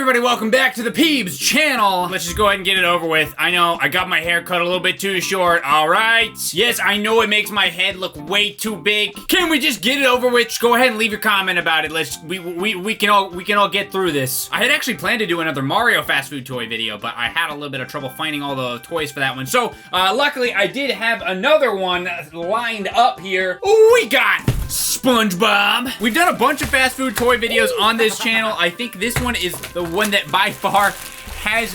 everybody, welcome back to the Peebs channel. Let's just go ahead and get it over with. I know, I got my hair cut a little bit too short, alright? Yes, I know it makes my head look way too big. Can we just get it over with? Just go ahead and leave your comment about it. We can all get through this. I had actually planned to do another Mario fast food toy video, but I had a little bit of trouble finding all the toys for that one. So, luckily I did have another one lined up here. We got SpongeBob. We've done a bunch of fast food toy videos on this channel. I think this one is the one that by far has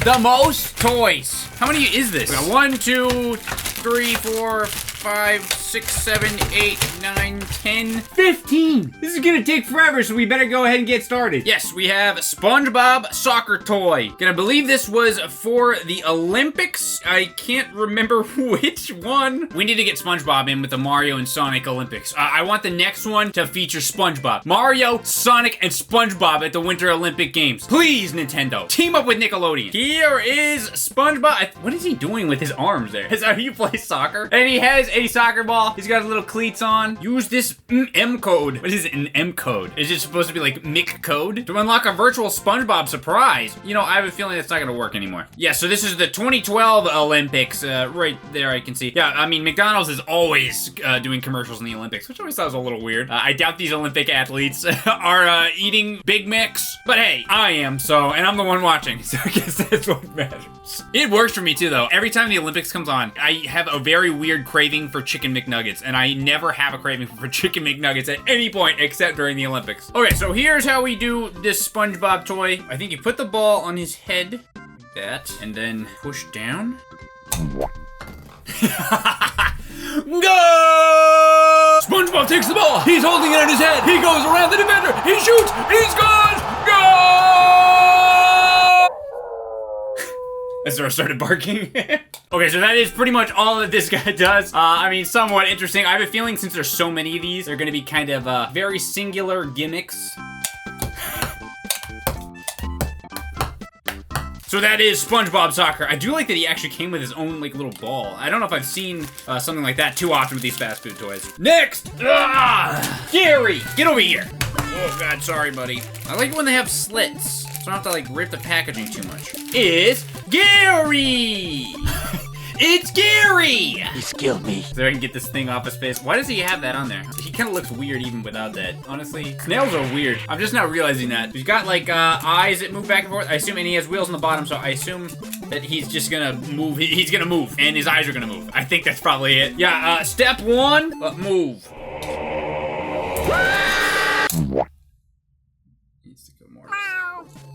the most toys. How many is this? We got 1, 2, 3, 4, 5, 6, 7, 8, 9, 10, 15. This is gonna take forever, so we better go ahead and get started. Yes, we have SpongeBob soccer toy. Gonna believe this was for the Olympics. I can't remember which one. We need to get SpongeBob in with the Mario and Sonic Olympics. I want the next one to feature SpongeBob. Mario, Sonic, and SpongeBob at the Winter Olympic Games. Please, Nintendo, team up with Nickelodeon. Here is SpongeBob. What is he doing with his arms there? Is that how you play soccer? And he has a soccer ball. He's got little cleats on. Use this M code. What is an M code? Is it supposed to be like Mick code? To unlock a virtual SpongeBob surprise. You know, I have a feeling that's not gonna work anymore. Yeah, so this is the 2012 Olympics. Right there I can see. Yeah, I mean, McDonald's is always doing commercials in the Olympics, which I always thought was a little weird. I doubt these Olympic athletes are eating Big Macs. But hey, I am, so, and I'm the one watching, so I guess that's what matters. It works for me too, though. Every time the Olympics comes on, I have a very weird craving for Chicken McNuggets, and I never have a craving for Chicken McNuggets at any point except during the Olympics. Okay, so here's how we do this SpongeBob toy. I think you put the ball on his head, like that, and then push down. Go! SpongeBob takes the ball. He's holding it in his head. He goes around the defender. He shoots. He scores. Go! Ezra started barking. Okay, so that is pretty much all that this guy does. I mean, somewhat interesting. I have a feeling since there's so many of these, they're gonna be kind of very singular gimmicks. So that is SpongeBob Soccer. I do like that he actually came with his own, like, little ball. I don't know if I've seen something like that too often with these fast food toys. Next! Gary! Get over here! Oh, God, sorry, buddy. I like it when they have slits, so I don't have to, like, rip the packaging too much. Is Gary! It's Gary! He's killed me. So I can get this thing off his face. Why does he have that on there? He kind of looks weird even without that. Honestly, nails are weird. I'm just not realizing that. He's got like eyes that move back and forth. I assume, and he has wheels on the bottom, so I assume that he's just gonna move. He's gonna move, and his eyes are gonna move. I think that's probably it. Yeah, step 1, move.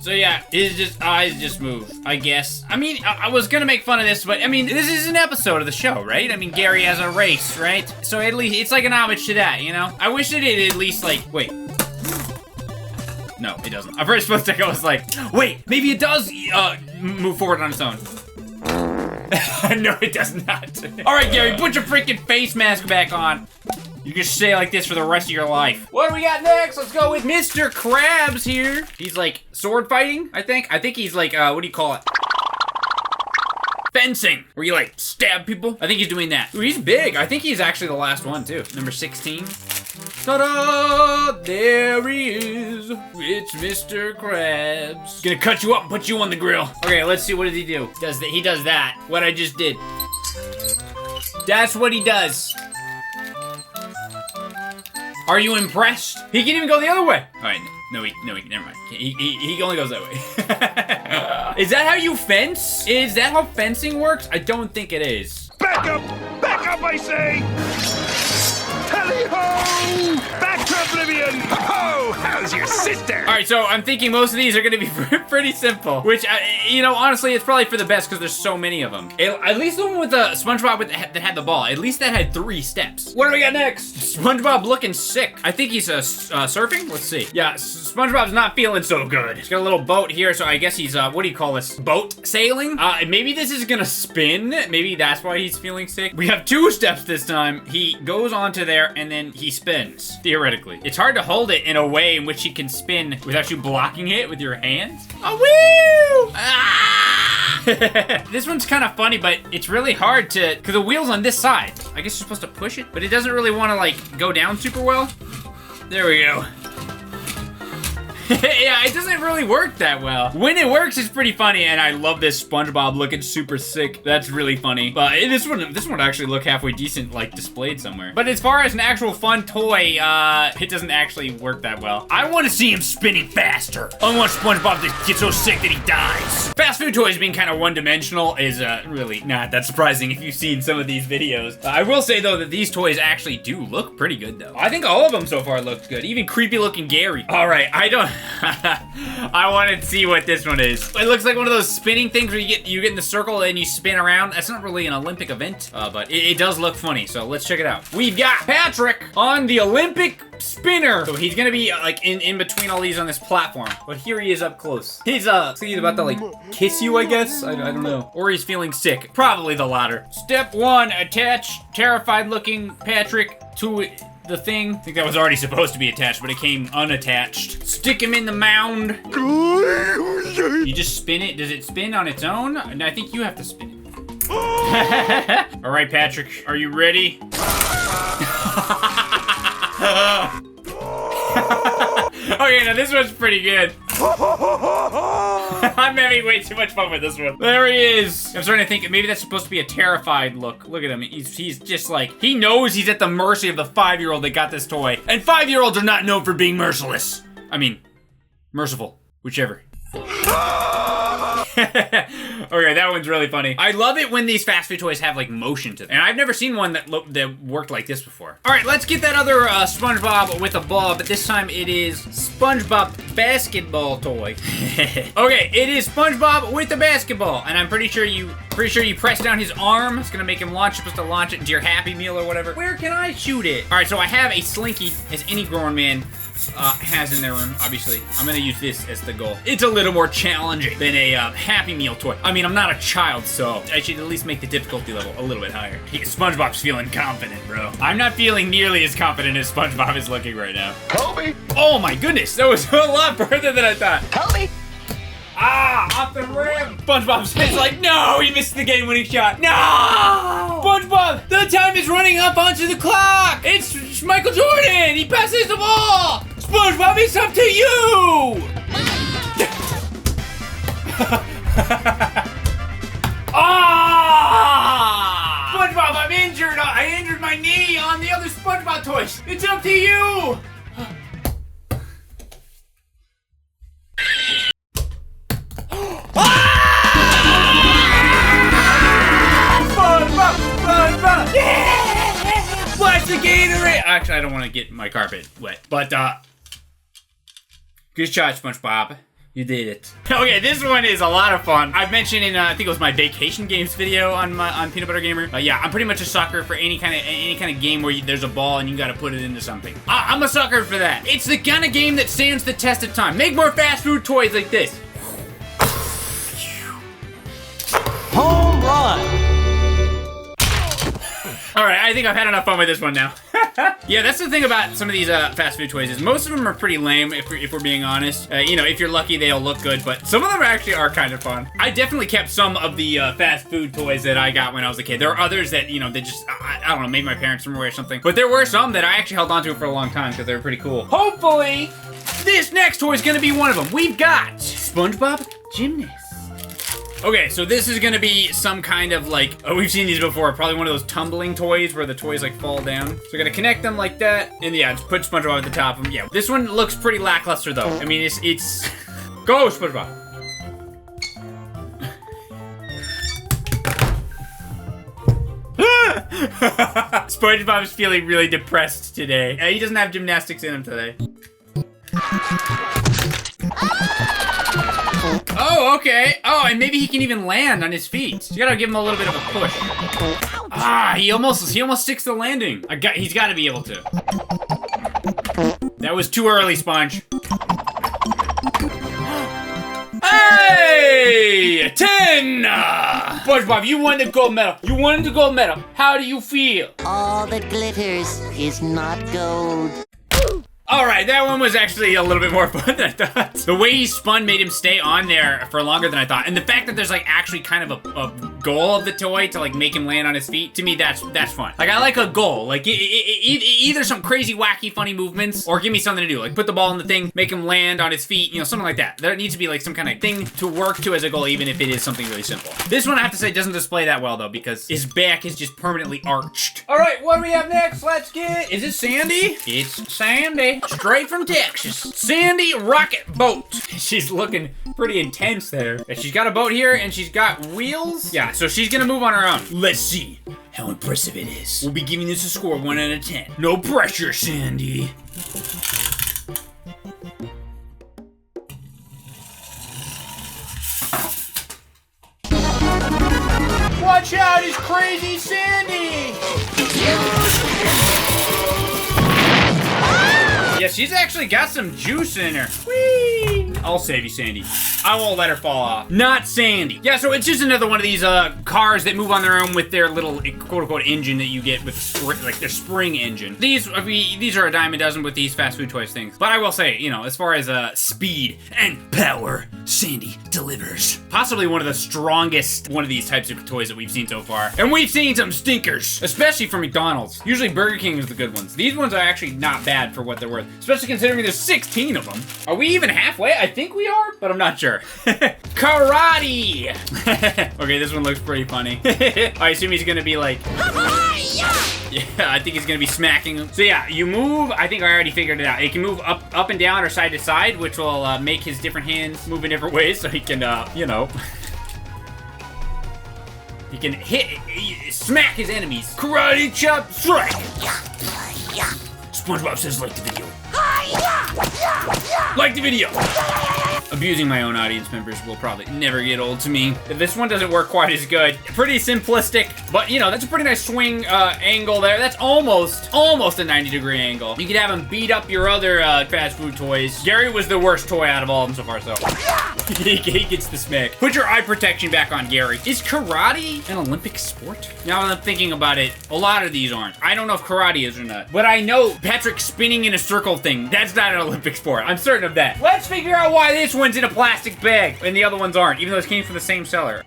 So yeah, his eyes just move, I guess. I mean, I was gonna make fun of this, but I mean, this is an episode of the show, right? I mean, Gary has a race, right? So at least, it's like an homage to that, you know? I wish it did at least like, wait. No, it doesn't. At first split second I was like, wait, maybe it does move forward on its own. No, it does not. All right, Gary, put your freaking face mask back on. You can stay like this for the rest of your life. What do we got next? Let's go with Mr. Krabbs here. He's like sword fighting, I think. I think he's like, what do you call it? Fencing, where you like stab people. I think he's doing that. Ooh, he's big. I think he's actually the last one too. Number 16. Ta-da! There he is. It's Mr. Krabbs. Gonna cut you up and put you on the grill. Okay, let's see, what does he do? He does that. What I just did. That's what he does. Are you impressed? He can even go the other way. All right, no, never mind. He only goes that way. Is that how you fence? Is that how fencing works? I don't think it is. Back up, I say! Tally-ho! Back to oblivion! Ho-ho! How's your sister? All right, so I'm thinking most of these are gonna be pretty simple, which, you know, honestly, it's probably for the best because there's so many of them. At least the one with the SpongeBob that had the ball, at least that had 3 steps. What do we got next? SpongeBob looking sick. I think he's surfing? Let's see. Yeah, SpongeBob's not feeling so good. He's got a little boat here, so I guess he's, what do you call this? Boat sailing? Maybe this is gonna spin. Maybe that's why he's feeling sick. We have 2 steps this time. He goes onto there and then he spins, theoretically. It's hard to hold it in a way in which he can spin without you blocking it with your hands. Oh, woo! Ah! This one's kind of funny, but it's really hard to, because the wheel's on this side. I guess you're supposed to push it, but it doesn't really want to like go down super well. There we go. Yeah, it doesn't really work that well. When it works, it's pretty funny, and I love this SpongeBob looking super sick. That's really funny. But this one actually look halfway decent, like displayed somewhere. But as far as an actual fun toy, it doesn't actually work that well. I want to see him spinning faster. I want SpongeBob to get so sick that he dies. Fast food toys being kind of one-dimensional is really not that surprising if you've seen some of these videos. I will say though that these toys actually do look pretty good though. I think all of them so far looked good. Even creepy looking Gary. All right, I don't. I want to see what this one is. It looks like one of those spinning things where you get in the circle and you spin around. That's not really an Olympic event, but it does look funny. So let's check it out. We've got Patrick on the Olympic spinner. So he's gonna be like in between all these on this platform. But here he is up close. He's about to like kiss you, I guess. I don't know. Or he's feeling sick. Probably the latter. Step 1, attach terrified looking Patrick to the thing. I think that was already supposed to be attached, but it came unattached. Stick him in the mound. You just spin it. Does it spin on its own? I think you have to spin it. All right, Patrick, are you ready? Okay, now this one's pretty good. I'm having way too much fun with this one. There he is. I'm starting to think maybe that's supposed to be a terrified look. Look at him. He's just like, he knows he's at the mercy of the 5-year-old that got this toy. And 5-year-olds are not known for being merciless. I mean, merciful, whichever. Okay, that one's really funny. I love it when these fast food toys have like motion to them. And I've never seen one that worked like this before. All right, let's get that other SpongeBob with a ball, but this time it is SpongeBob basketball toy. Okay, it is SpongeBob with the basketball, and I'm pretty sure you press down his arm. It's gonna make him launch. You're supposed to launch it into your Happy Meal or whatever. Where can I shoot it? All right, so I have a Slinky, as any grown man has in their room, obviously. I'm gonna use this as the goal. It's a little more challenging than a Happy Meal toy. I mean, I'm not a child, so I should at least make the difficulty level a little bit higher. SpongeBob's feeling confident, bro. I'm not feeling nearly as confident as SpongeBob is looking right now. Kobe! Oh my goodness, that was a lot further than I thought. Kobe! Ah, off the rim. SpongeBob says like, no, he missed the game-winning shot. No! SpongeBob, the time is running up onto the clock. It's Michael Jordan. He passes the ball. SpongeBob, it's up to you. Ah! SpongeBob, I'm injured. I injured my knee on the other SpongeBob toys. It's up to you. Splash the Gatorade! Actually, I don't want to get my carpet wet, but good shot, SpongeBob. You did it. Okay, this one is a lot of fun. I've mentioned in I think it was my vacation games video on Peanut Butter Gamer. Yeah, I'm pretty much a sucker for any kind of game where there's a ball and you got to put it into something. I'm a sucker for that. It's the kind of game that stands the test of time. Make more fast food toys like this. Home run. All right, I think I've had enough fun with this one now. Yeah, that's the thing about some of these fast food toys is most of them are pretty lame, if we're being honest. You know, if you're lucky, they'll look good, but some of them actually are kind of fun. I definitely kept some of the fast food toys that I got when I was a kid. There are others that, you know, they just, I don't know, maybe my parents threw them away or something. But there were some that I actually held on to for a long time because they were pretty cool. Hopefully, this next toy is gonna be one of them. We've got SpongeBob Gymnast. Okay, so this is gonna be some kind of like, oh, we've seen these before, probably one of those tumbling toys where the toys like fall down. So we're gonna connect them like that, and yeah, just put SpongeBob at the top of them. Yeah, this one looks pretty lackluster though. I mean, it's, go SpongeBob. SpongeBob's feeling really depressed today. He doesn't have gymnastics in him today. Oh, okay. Oh, and maybe he can even land on his feet. So you gotta give him a little bit of a push. Ah, he almost sticks the landing. He's gotta be able to. That was too early, Sponge. Hey! 10! SpongeBob, you won the gold medal. You won the gold medal. How do you feel? All that glitters is not gold. Alright, that one was actually a little bit more fun than I thought. The way he spun made him stay on there for longer than I thought. And the fact that there's like actually kind of a goal of the toy to like make him land on his feet, to me that's fun. Like I like a goal. Like either some crazy wacky funny movements or give me something to do. Like put the ball in the thing, make him land on his feet, you know, something like that. There needs to be like some kind of thing to work to as a goal, even if it is something really simple. This one I have to say doesn't display that well though, because his back is just permanently arched. All right, what do we have next? Let's get, is it Sandy? It's Sandy, straight from Texas. Sandy Rocket Boat. She's looking pretty intense there. She's got a boat here and she's got wheels. Yeah, so she's gonna move on her own. Let's see how impressive it is. We'll be giving this a score 1 out of 10. No pressure, Sandy. Watch out, it's crazy Sandy! Yeah, she's actually got some juice in her. Whee! I'll save you, Sandy. I won't let her fall off. Not Sandy. Yeah, so it's just another one of these cars that move on their own with their little quote-unquote engine that you get with like their spring engine. These are a dime a dozen with these fast food toys things. But I will say, you know, as far as speed and power, Sandy delivers. Possibly one of the strongest one of these types of toys that we've seen so far. And we've seen some stinkers, especially from McDonald's. Usually Burger King is the good ones. These ones are actually not bad for what they're worth. Especially considering there's 16 of them. Are we even halfway? I think we are, but I'm not sure. Karate! Okay, this one looks pretty funny. I assume he's gonna be like... Yeah, I think he's gonna be smacking him. So yeah, you move, I think I already figured it out. It can move up and down or side to side, which will make his different hands move in different ways so he can, you know... He can smack his enemies. Karate chop strike! SpongeBob says like the video. Like the video! Abusing my own audience members will probably never get old to me. This one doesn't work quite as good. Pretty simplistic, but you know, that's a pretty nice swing angle there. That's almost a 90-degree angle. You could have him beat up your other fast food toys. Gary was the worst toy out of all of them so far, so. He gets the smack. Put your eye protection back on, Gary. Is karate an Olympic sport? Now that I'm thinking about it, a lot of these aren't. I don't know if karate is or not, but I know Patrick spinning in a circle thing, that's not an Olympic sport. I'm certain of that. Let's figure out why this one's in a plastic bag and the other ones aren't, even though it came from the same seller.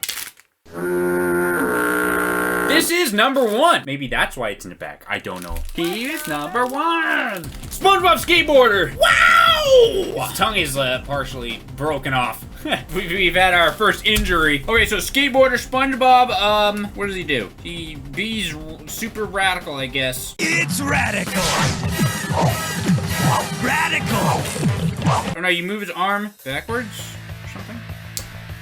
This is number 1. Maybe that's why it's in the bag. I don't know. Here's number 1. SpongeBob Skateboarder. Wow! His tongue is partially broken off. We've had our first injury. Okay, so Skateboarder SpongeBob, what does he do? He's super radical, I guess. It's radical. Radical. Oh no, you move his arm backwards or something?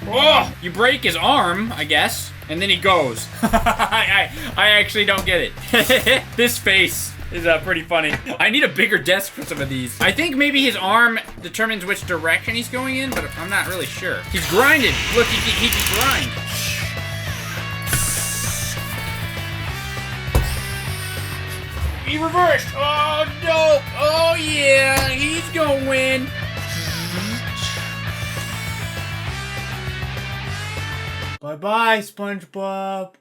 Oh! You break his arm, I guess, and then he goes. I actually don't get it. This face is pretty funny. I need a bigger desk for some of these. I think maybe his arm determines which direction he's going in, but I'm not really sure. He's grinded. Look, he can grind. He reversed. Oh, no. Oh, yeah. He's gonna win. Bye-bye, SpongeBob.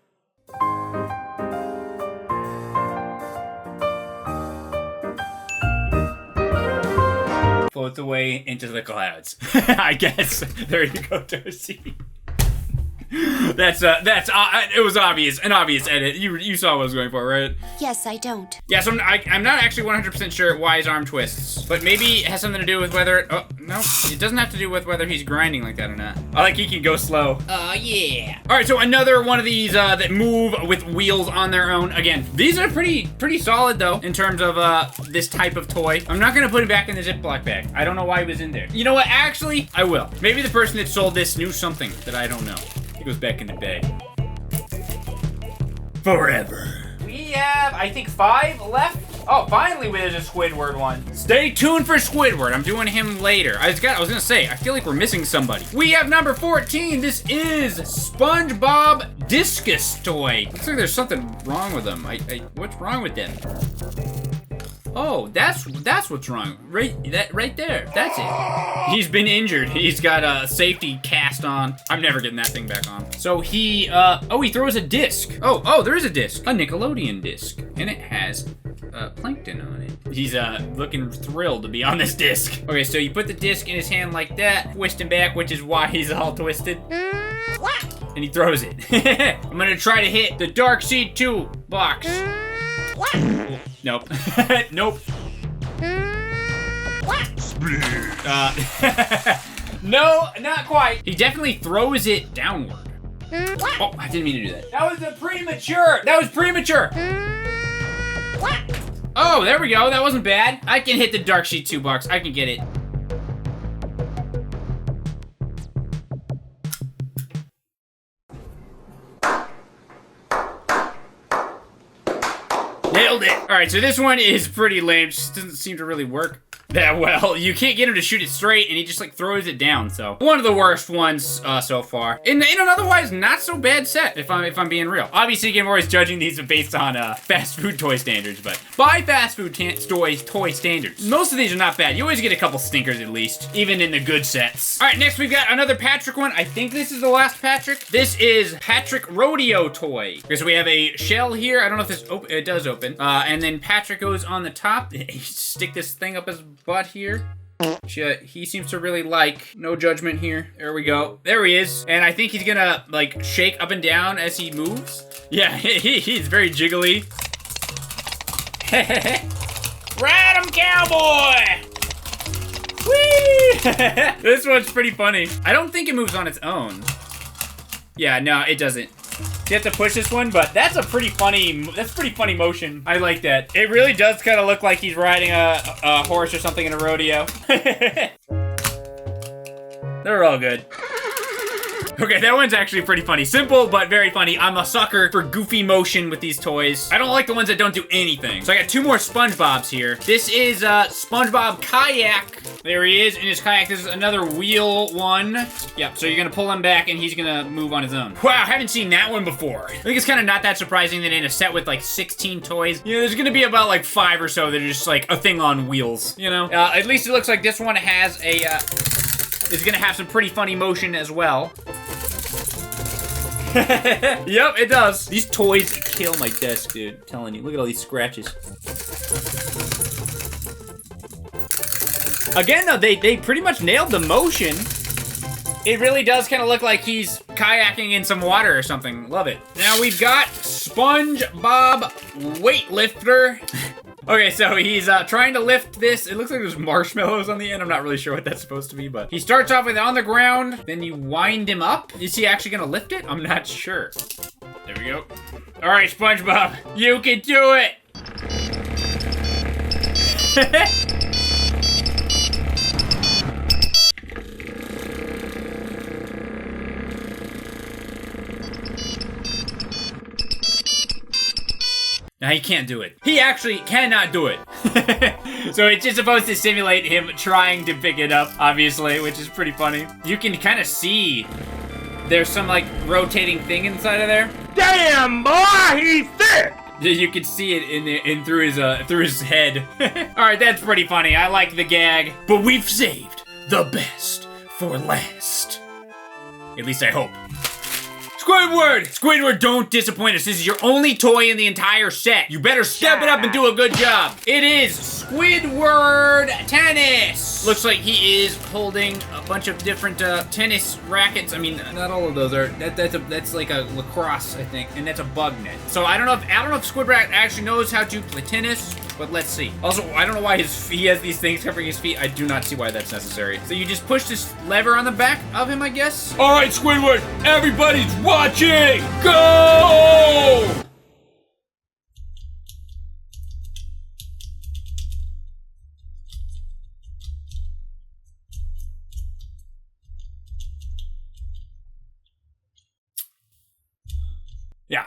Floats away into the clouds. I guess. There you go, Darcy. It was obvious, an obvious edit. You saw what I was going for, right? Yes, I don't. Yeah, so I'm not actually 100% sure why his arm twists, but maybe it has something to do with whether, oh, no, it doesn't have to do with whether he's grinding like that or not. I like he can go slow. Oh, yeah. All right, so another one of these that move with wheels on their own. Again, these are pretty solid though, in terms of this type of toy. I'm not gonna put him back in the Ziploc bag. I don't know why he was in there. You know what, actually, I will. Maybe the person that sold this knew something that I don't know. It goes back in the bag. Forever. We have, I think, 5 left. Oh, finally there's a Squidward one. Stay tuned for Squidward. I'm doing him later. I was gonna say, I feel like we're missing somebody. We have number 14. This is SpongeBob Discus toy. Looks like there's something wrong with him. What's wrong with them? Oh, that's what's wrong. Right there. That's it. He's been injured. He's got a safety cast on. I'm never getting that thing back on. So he throws a disc. Oh, there is a disc. A Nickelodeon disc. And it has plankton on it. He's looking thrilled to be on this disc. Okay, so you put the disc in his hand like that, twist him back, which is why he's all twisted. And he throws it. I'm gonna try to hit the Dark Seed 2 box. Nope. Nope. No, not quite. He definitely throws it downward. Oh, I didn't mean to do that. That was premature. That was premature. Oh, there we go. That wasn't bad. I can hit the Dark Sheet 2 box. I can get it. Nailed it. All right, so this one is pretty lame. Just doesn't seem to really work that well. You can't get him to shoot it straight, and he just like throws it down. So one of the worst ones so far. In an otherwise not so bad set, if I'm being real. Obviously, again, we're always judging these based on fast food toy standards, but by fast food toy standards, most of these are not bad. You always get a couple stinkers at least, even in the good sets. All right, next we've got another Patrick one. I think this is the last Patrick. This is Patrick Rodeo toy. Okay, so we have a shell here. I don't know if this it does open. And then Patrick goes on the top. Stick this thing up his butt here. He seems to really like. No judgment here. There we go. There he is. And I think he's gonna like shake up and down as he moves. Yeah, he's very jiggly. Ride 'em, cowboy! Whee! This one's pretty funny. I don't think it moves on its own. Yeah, no, it doesn't. You have to push this one, but that's pretty funny motion. I like that. It really does kind of look like he's riding a horse or something in a rodeo. They're all good. Okay, that one's actually pretty funny. Simple, but very funny. I'm a sucker for goofy motion with these toys. I don't like the ones that don't do anything. So I got two more SpongeBobs here. This is SpongeBob Kayak. There he is in his kayak. This is another wheel one. Yep, so you're gonna pull him back and he's gonna move on his own. Wow, haven't seen that one before. I think it's kind of not that surprising that in a set with like 16 toys, you know, there's gonna be about like 5 or so that are just like a thing on wheels, you know? At least it looks like this one has a, is gonna have some pretty funny motion as well. Yep, it does. These toys kill my desk, dude. I'm telling you. Look at all these scratches. Again, though, they pretty much nailed the motion. It really does kind of look like he's kayaking in some water or something. Love it. Now we've got SpongeBob Weightlifter. Okay, so he's trying to lift this. It looks like there's marshmallows on the end. I'm not really sure what that's supposed to be, but he starts off with it on the ground. Then you wind him up. Is he actually gonna lift it? I'm not sure. There we go. All right, SpongeBob, you can do it. Now he can't do it. He actually cannot do it. So it's just supposed to simulate him trying to pick it up, obviously, which is pretty funny. You can kind of see there's some like rotating thing inside of there. Damn, boy, he's thick! You can see it in through his head. All right, that's pretty funny. I like the gag. But we've saved the best for last. At least I hope. Squidward! Squidward, don't disappoint us. This is your only toy in the entire set. You better step it up and do a good job. It is Squidward Tennis. Looks like he is holding a bunch of different tennis rackets. I mean, not all of those are. That's like a lacrosse, I think, and that's a bug net. So I don't know if Squidward actually knows how to play tennis, but let's see. Also, I don't know why he has these things covering his feet. I do not see why that's necessary. So you just push this lever on the back of him, I guess. All right, Squidward, everybody's watching. Go! Yeah.